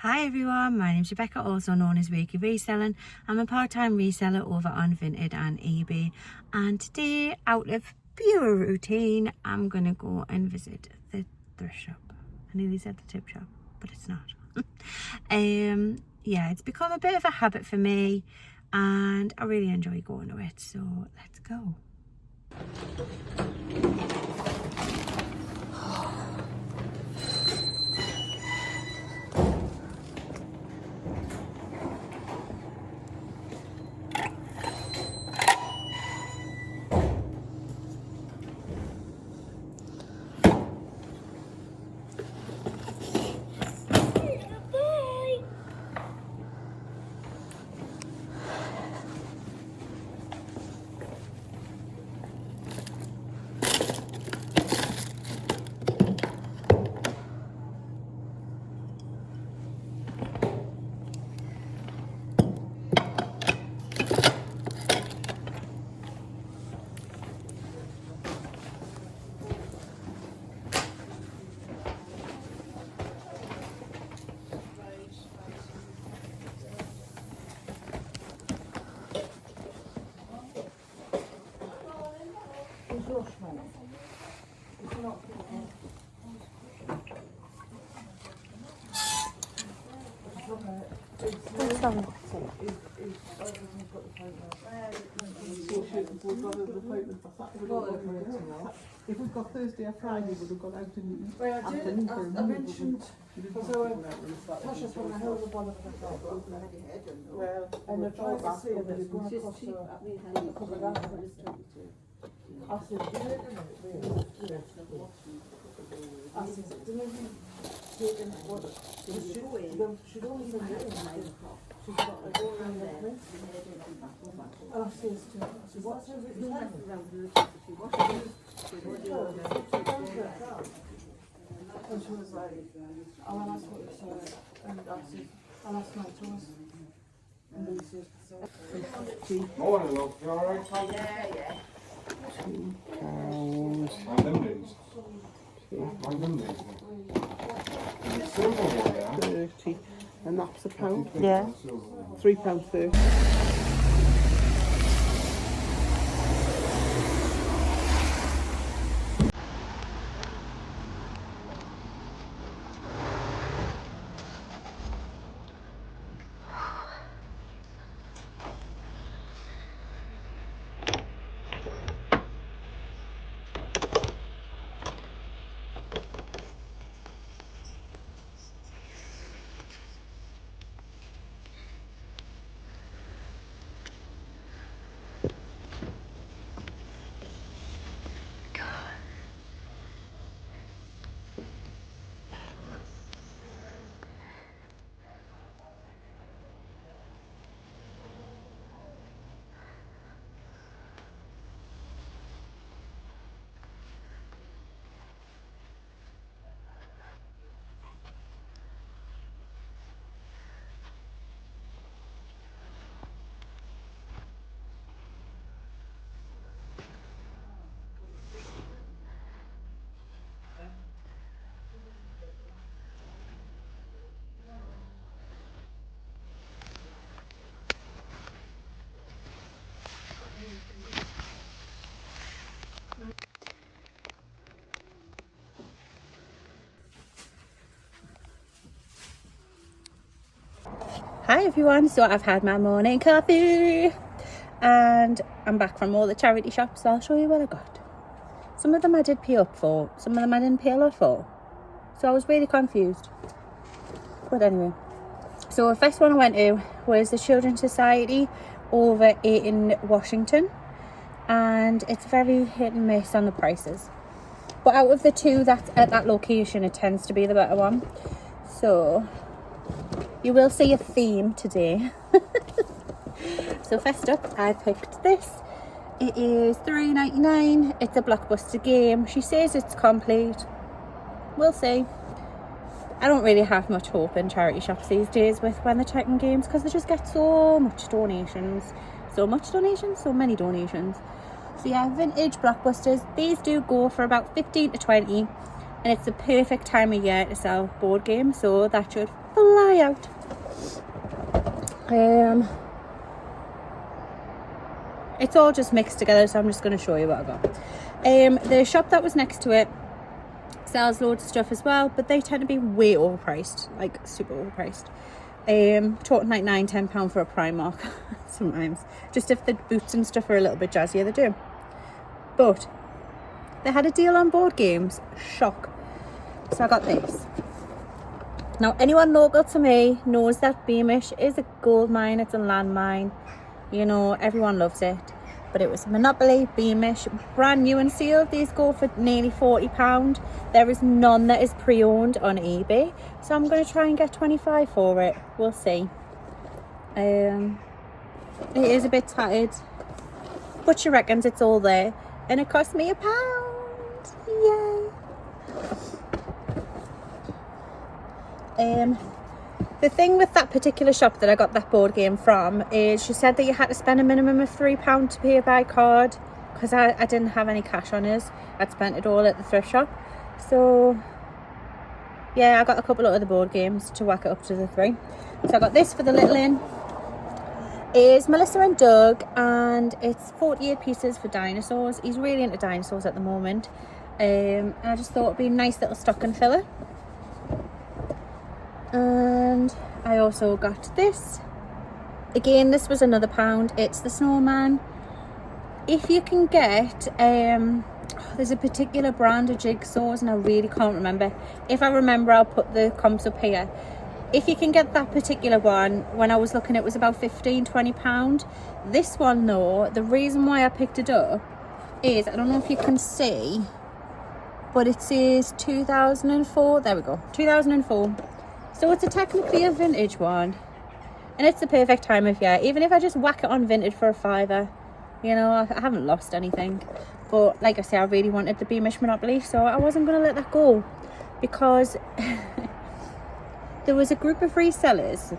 Hi everyone, my name's Rebecca, also known as Wakey Reselling. I'm a part-time reseller over on Vinted and eBay, and today, out of pure routine, I'm gonna go and visit the thrift shop. I nearly said the tip shop, but it's not. Yeah, it's become a bit of a habit for me and I really enjoy going to it, so let's go. If we've got Thursday or Friday, we'd have gone out and well, I mentioned, because Tasha's having a hell of a bother for the well, and I tried to see that it's going to cost her a couple of hours. I said, do you reckon it really? I said, delivery taken what? She'd only been there. She's got a door around there. And I says to her, I said, what's her written name? And she was like, I'll ask what it's and I said, I'll ask my choice. And then she said, Morning, love. You alright? yeah. Mind them days. Mind them days. Is it silver one, yeah? 30, and that's a pound. Yeah. £3.30. Hi everyone, so I've had my morning coffee and I'm back from all the charity shops, so I'll show you what I got. Some of them I did pay up for, some of them I didn't pay a lot for, so I was really confused. But anyway, so the first one I went to was the Children's Society over in Washington, and it's very hit and miss on the prices. But out of the two that's at that location, it tends to be the better one. So you will see a theme today. So first up, I picked this. It is $3.99. It's a Blockbuster game. She says it's complete. We'll see. I don't really have much hope in charity shops these days with when they're taking games, because they just get so much donations. So many donations. So yeah, vintage Blockbusters. These do go for about 15 to 20. And it's the perfect time of year to sell board games, so that should fly out. It's all just mixed together, so I'm just going to show you what I got. The shop that was next to it sells loads of stuff as well, but they tend to be way overpriced, like super overpriced. Talking like £9-10 for a Primark sometimes, just if the boots and stuff are a little bit jazzier, they do. But they had a deal on board games. Shock. So I got this. Now, anyone local to me knows that Beamish is a gold mine. It's a landmine. You know, everyone loves it. But it was Monopoly, Beamish, brand new and sealed. These go for nearly £40. There is none that is pre-owned on eBay. So I'm going to try and get 25 for it. We'll see. It is a bit tattered, but she reckons it's all there. And it cost me £1. Yay. The thing with that particular shop that I got that board game from is she said that you had to spend a minimum of £3 to pay by card, because I didn't have any cash on us. I'd spent it all at the thrift shop. So yeah, I got a couple of other board games to whack it up to the 3. So I got this for the little inn. It is Melissa and Doug, and it's 48 pieces for dinosaurs. He's really into dinosaurs at the moment. I just thought it'd be a nice little stocking filler. And I also got this. Again, this was another £1. It's the snowman. If you can get there's a particular brand of jigsaws and I really can't remember. If I remember, I'll put the comps up here. If you can get that particular one, when I was looking, it was about £15-20. This one though, the reason why I picked it up is, I don't know if you can see, but it says 2004. There we go, 2004. So it's technically a vintage one, and it's the perfect time of year. Even if I just whack it on vintage for a £5, you know, I haven't lost anything. But like I say, I really wanted the Beamish Monopoly, so I wasn't going to let that go, because there was a group of resellers.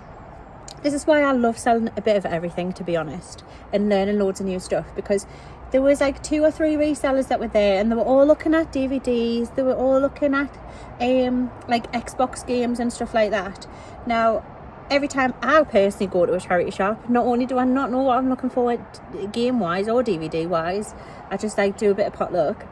This is why I love selling a bit of everything, to be honest, and learning loads of new stuff, because there was like 2 or 3 resellers that were there, and they were all looking at DVDs. They were all looking at like Xbox games and stuff like that. Now, every time I personally go to a charity shop, not only do I not know what I'm looking for game wise or DVD wise, I just like do a bit of potluck.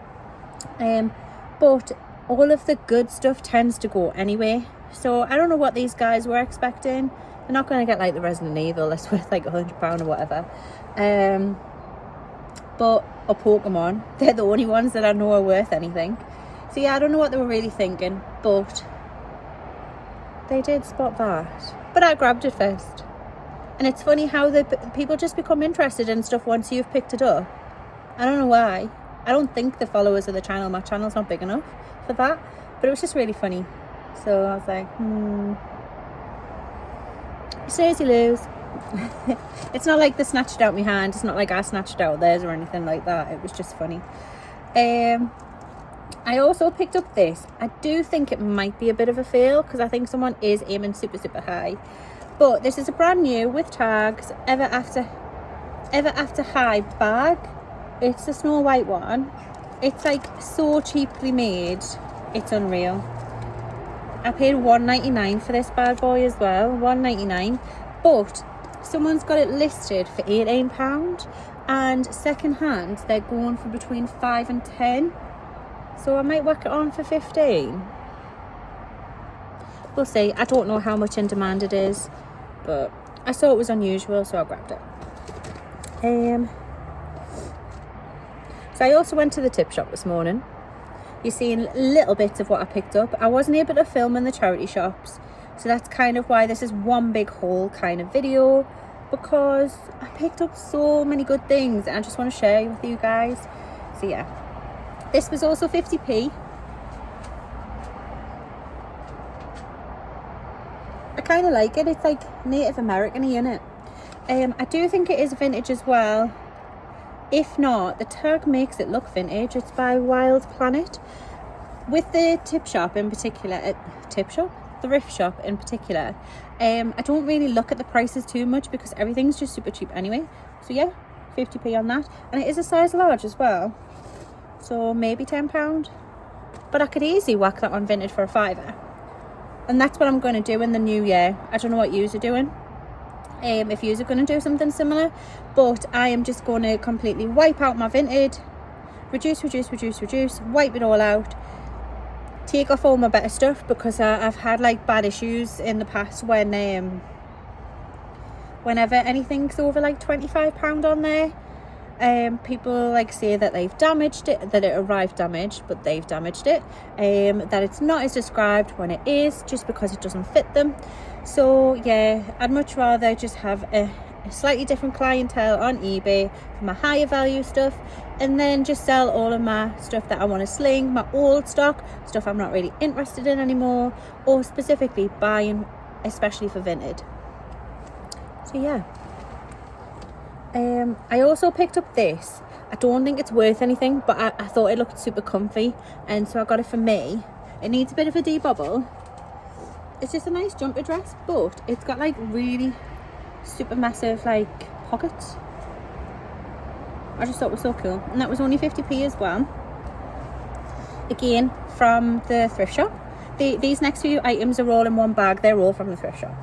But all of the good stuff tends to go anyway. So I don't know what these guys were expecting. They're not going to get like the Resident Evil that's worth like £100 or whatever. Or Pokemon. They're the only ones that I know are worth anything. So yeah, I don't know what they were really thinking, but they did spot that. But I grabbed it first. And it's funny how the people just become interested in stuff once you've picked it up. I don't know why. I don't think the followers of the channel, my channel's not big enough for that, but it was just really funny. So I was like, snooze you lose. It's not like they snatched it out my hand. It's not like I snatched out theirs or anything like that. It was just funny. I also picked up this. I do think it might be a bit of a fail, because I think someone is aiming super high. But this is a brand new with tags Ever After High bag. It's the Snow White one. It's like so cheaply made, it's unreal. I paid $1.99 for this bad boy as well, $1.99. But someone's got it listed for £18, and second hand they're going for between £5 and £10. So I might whack it on for £15. We'll see. I don't know how much in demand it is, but I saw it was unusual, so I grabbed it. So I also went to the tip shop this morning. You're seeing little bits of what I picked up. I wasn't able to film in the charity shops, so that's kind of why this is one big haul kind of video, because I picked up so many good things and I just want to share with you guys. So yeah, this was also 50p. I kind of like it. It's like Native American-y, innit? I do think it is vintage as well. If not, the tag makes it look vintage. It's by Wild Planet. With the tip shop in particular, thrift shop in particular, I don't really look at the prices too much, because everything's just super cheap anyway. So yeah, 50p on that, and it is a size large as well, so maybe £10. But I could easily whack that on vintage for a £5. And that's what I'm going to do in the new year. I don't know what yous are doing, if yous are going to do something similar, but I am just going to completely wipe out my Vinted, reduce, wipe it all out, take off all my better stuff, because I've had like bad issues in the past when whenever anything's over like £25 on there, people like say that they've damaged it, that it arrived damaged, but they've damaged it, that it's not as described when it is, just because it doesn't fit them. So yeah, I'd much rather just have a slightly different clientele on eBay for my higher value stuff, and then just sell all of my stuff that I want to sling, my old stock, stuff I'm not really interested in anymore, or specifically buying especially for Vinted. So yeah. I also picked up this. I don't think it's worth anything, but I thought it looked super comfy, and so I got it for me. It needs a bit of a debubble. It's just a nice jumper dress, but it's got like really super massive like pockets. I just thought it was so cool, and that was only 50p as well. Again, from the thrift shop. These next few items are all in one bag. They're all from the thrift shop.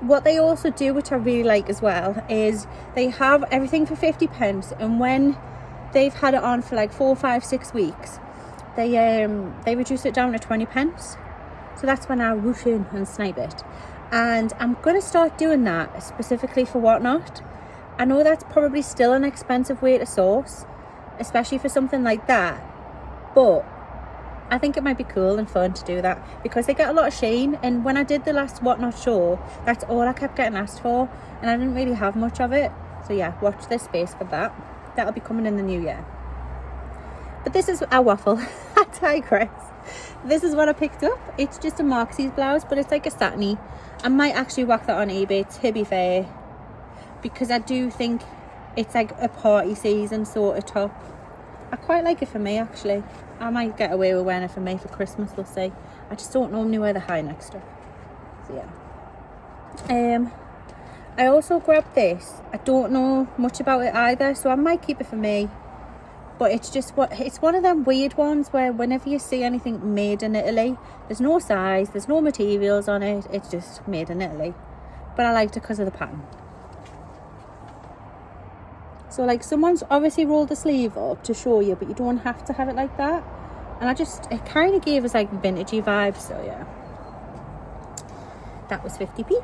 What they also do, which I really like as well, is they have everything for 50p, and when they've had it on for like 4, 5, 6 weeks, they reduce it down to 20p. So that's when I whoosh in and snipe it. And I'm going to start doing that specifically for Whatnot. I know that's probably still an expensive way to source, especially for something like that, but I think it might be cool and fun to do that, because they get a lot of sheen, and when I did the last Whatnot show, that's all I kept getting asked for, and I didn't really have much of it. So yeah, watch this space for that. That'll be coming in the new year. But this is a waffle. I digress. This is what I picked up. It's just a Marxie's blouse, but it's like a satiny. I might actually whack that on eBay, to be fair, because I do think it's like a party season sort of top. I quite like it for me, actually. I might get away with wearing it for me for Christmas, we'll see. I just don't normally wear the high neck stuff. So yeah. I also grabbed this. I don't know much about it either, so I might keep it for me. But it's just it's one of them weird ones where whenever you see anything made in Italy, there's no size, there's no materials on it, it's just made in Italy. But I liked it because of the pattern. So like someone's obviously rolled the sleeve up to show you, but you don't have to have it like that. And it kind of gave us like vintagey vibes, so yeah. That was 50p.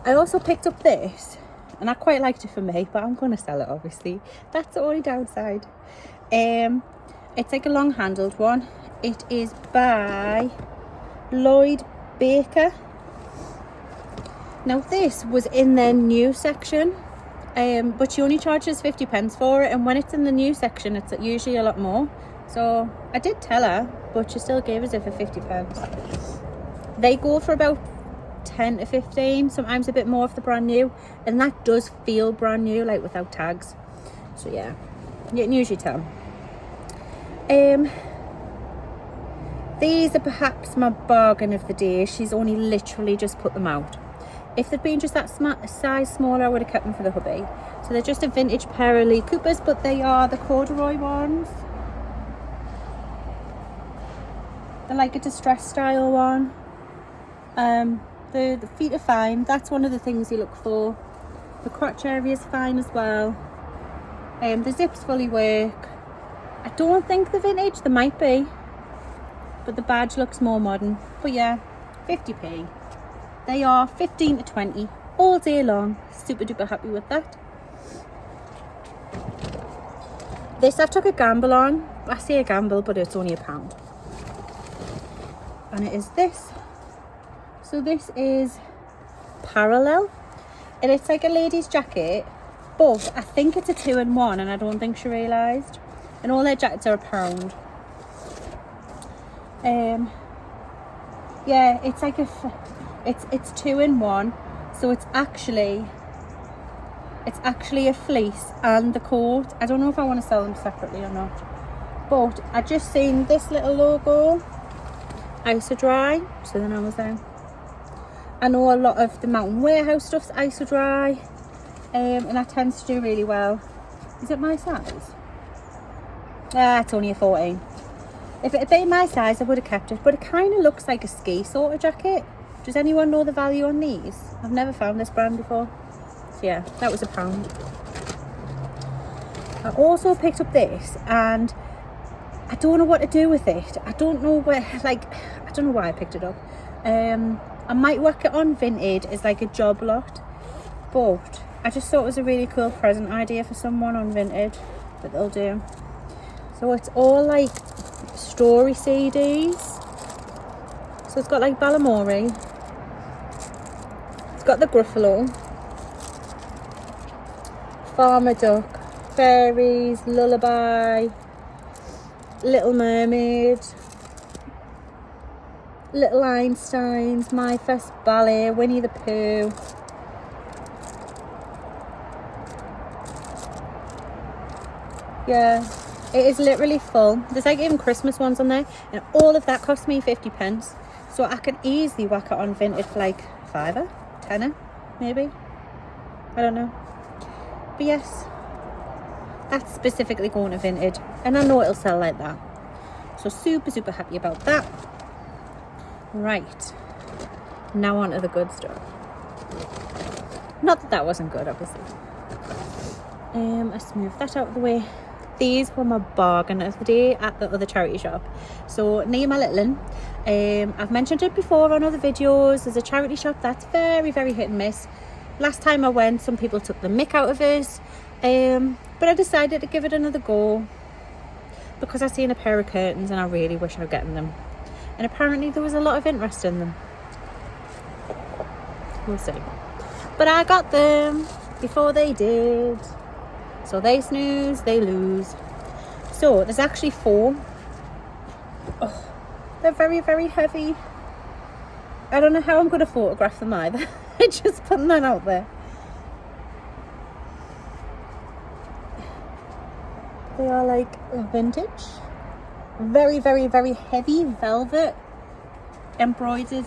I also picked up this, and I quite liked it for me, but I'm going to sell it obviously. That's the only downside. It's like a long handled one. It is by Lloyd Baker. Now this was in their new section. But she only charges 50p for it, and when it's in the new section it's usually a lot more. So I did tell her, but she still gave us it for 50p. They go for about 10 to 15, sometimes a bit more if they're brand new, and that does feel brand new, like without tags. So yeah, you can usually tell. These are perhaps my bargain of the day. She's only literally just put them out. If they'd been just that size smaller, I would have kept them for the hubby. So they're just a vintage pair of Lee Coopers, but they are the corduroy ones. They're like a distressed style one. The feet are fine. That's one of the things you look for. The crotch area is fine as well. The zips fully work. I don't think they're vintage. They might be, but the badge looks more modern. But yeah, 50p. They are 15 to 20 all day long. Super duper happy with that. This I took a gamble on. I say a gamble, but it's only £1. And it is this. So this is Parallel. And it's like a lady's jacket, but I think it's a 2-in-1, and I don't think she realised. And all their jackets are £1. Yeah, it's like it's 2-in-1, so it's actually a fleece and the coat. I don't know if I want to sell them separately or not, but I just seen this little logo, Iso Dry, so then I was there. I know a lot of the Mountain Warehouse stuff's Iso Dry, and that tends to do really well. Is it my size? It's only a 14. If it had been my size, I would have kept it, but it kind of looks like a ski sort of jacket. Does anyone know the value on these? I've never found this brand before. So yeah, that was £1. I also picked up this, and I don't know what to do with it. I don't know where, like, I don't know why I picked it up. I might whack it on Vinted as like a job lot, but I just thought it was a really cool present idea for someone on Vinted that they'll do. So it's all like story CDs. So it's got like Balamori, it's got the Gruffalo, Farmer Duck, Fairies, Lullaby, Little Mermaid, Little Einsteins, My First Ballet, Winnie the Pooh. Yeah, it is literally full. There's like even Christmas ones on there, and all of that cost me 50p. So I can easily whack it on Vinted for like £5, £10 maybe. I don't know. But yes, that's specifically going to Vinted, and I know it'll sell like that. So super happy about that. Right, now on to the good stuff. Not that that wasn't good, obviously. Let's move that out of the way. These were my bargain of the day at the other charity shop. So near my little inn, I've mentioned it before on other videos. There's a charity shop that's very hit and miss. Last time I went, some people took the mick out of us, but I decided to give it another go because I seen a pair of curtains and I really wish I was getting them, and apparently there was a lot of interest in them. We'll see. But I got them before they did. So they snooze, they lose. So there's actually 4. Oh, they're very heavy. I don't know how I'm going to photograph them either. Just putting that out there. They are like vintage. Very heavy velvet embroidered.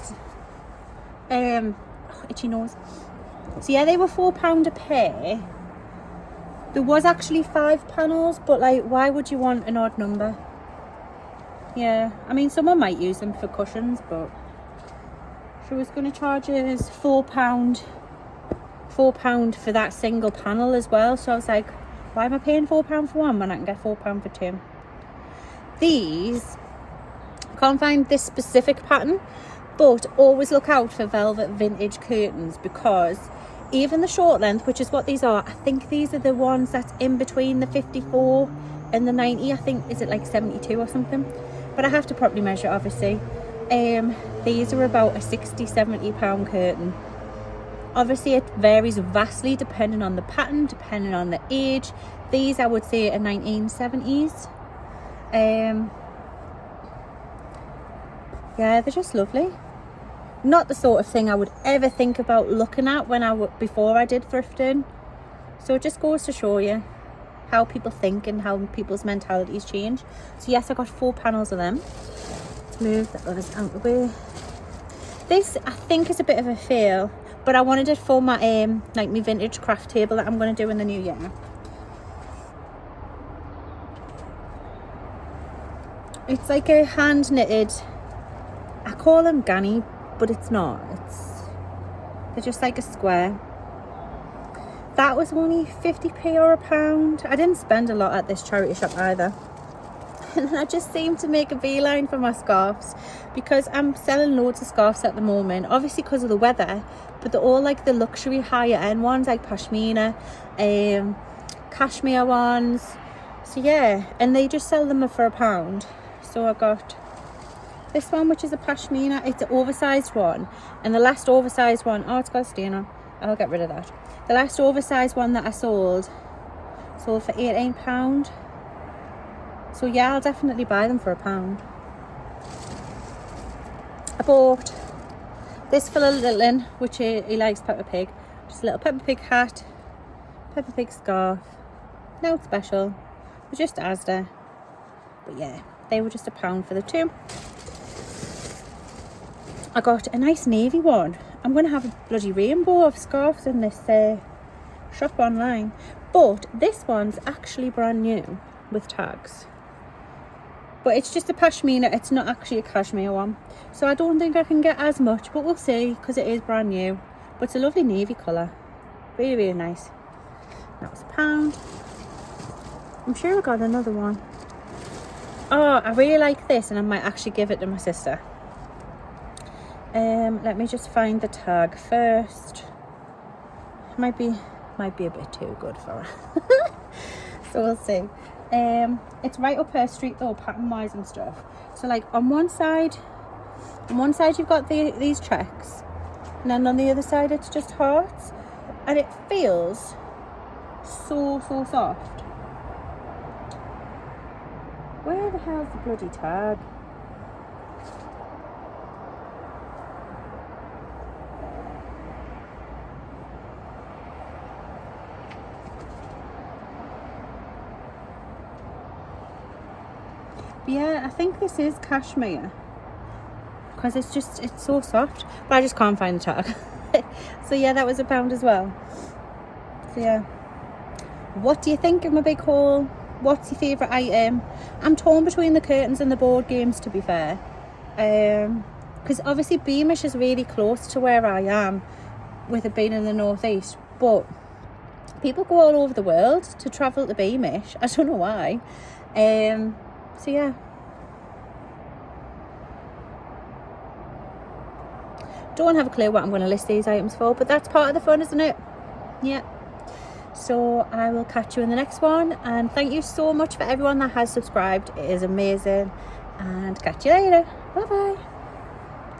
Itchy nose. So yeah, they were £4 a pair. There was actually 5 panels, but like, why would you want an odd number? Yeah, I mean, someone might use them for cushions, but she was going to charge us £4 for that single panel as well. So I was like, why am I paying £4 for one when I can get £4 for 2? These, I can't find this specific pattern, but always look out for velvet vintage curtains, because even the short length, which is what these are, I think these are the ones that's in between the 54 and the 90. I think, is it like 72 or something? But I have to properly measure, obviously. These are about a £60-70 curtain. Obviously it varies vastly depending on the pattern, depending on the age. These I would say are 1970s. Yeah, they're just lovely. Not the sort of thing I would ever think about looking at before I did thrifting. So it just goes to show you how people think and how people's mentalities change. So yes, I got 4 panels of them. Let's move the others out of the way. This I think is a bit of a fail, but I wanted it for my like my vintage craft table that I'm going to do in the new year. It's like a hand knitted, I call them Ganny, but it's not. They're just like a square. That was only 50p or £1. I didn't spend a lot at this charity shop either. And I just seem to make a beeline for my scarves, because I'm selling loads of scarves at the moment, obviously because of the weather, but they're all like the luxury higher end ones, like pashmina, cashmere ones. So yeah, and they just sell them for £1. So I got this one, which is a pashmina. It's an oversized one, and the last oversized one, oh, it's got a stain on, I'll get rid of that. The last oversized one that I sold for £18. So yeah, I'll definitely buy them for £1. I bought this for little in, which he likes Peppa Pig. Just a little Peppa Pig hat, Peppa Pig scarf. No special, but just Asda. But yeah, they were just £1 for the 2. I got a nice navy one. I'm going to have a bloody rainbow of scarves in this shop online. But this one's actually brand new with tags. but it's just a pashmina, it's not actually a cashmere one, so I don't think I can get as much, but we'll see, because it is brand new. But it's a lovely navy colour, really, really nice. That was £1. I'm sure I got another one. Oh, I really like this, and I might actually give it to my sister. Let me just find the tag first. Might be a bit too good for her. So we'll see. It's right up her street though, pattern wise and stuff. So like on one side you've got these checks, and then on the other side it's just hearts, and it feels so soft. Where the hell's the bloody tag? Yeah, I think this is cashmere, because it's so soft, but I just can't find the tag. So yeah, that was £1 as well. So yeah, what do you think of my big haul? What's your favourite item? I'm torn between the curtains and the board games, to be fair, because obviously Beamish is really close to where I am, with it being in the northeast, but people go all over the world to travel to Beamish. I don't know why. So yeah, don't have a clue what I'm going to list these items for, but that's part of the fun, isn't it? Yeah. So I will catch you in the next one, and thank you so much for everyone that has subscribed. It is amazing, and catch you later. Bye bye.